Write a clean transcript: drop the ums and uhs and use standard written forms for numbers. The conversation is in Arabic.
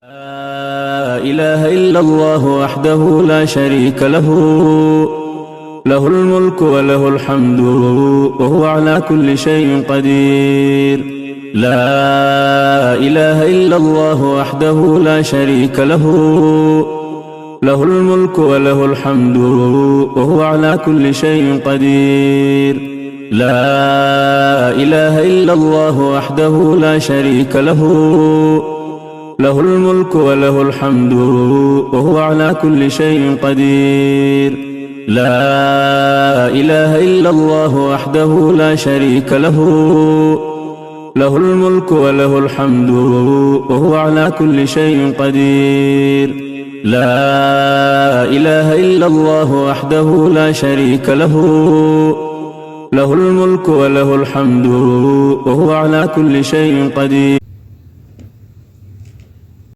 لا إله إلا الله وحده لا شريك له، له الملك وله الحمد وهو على كل شيء قدير. لا إله إلا الله وحده لا شريك له، له الملك وله الحمد وهو على كل شيء قدير. لا إله إلا الله وحده لا شريك له، له الملك وله الحمد وهو على كل شيء قدير. لا إله إلا الله وحده لا شريك له، له الملك وله الحمد وهو على كل شيء قدير. لا إله إلا الله وحده لا شريك له، له الملك وله الحمد وهو على كل شيء قدير.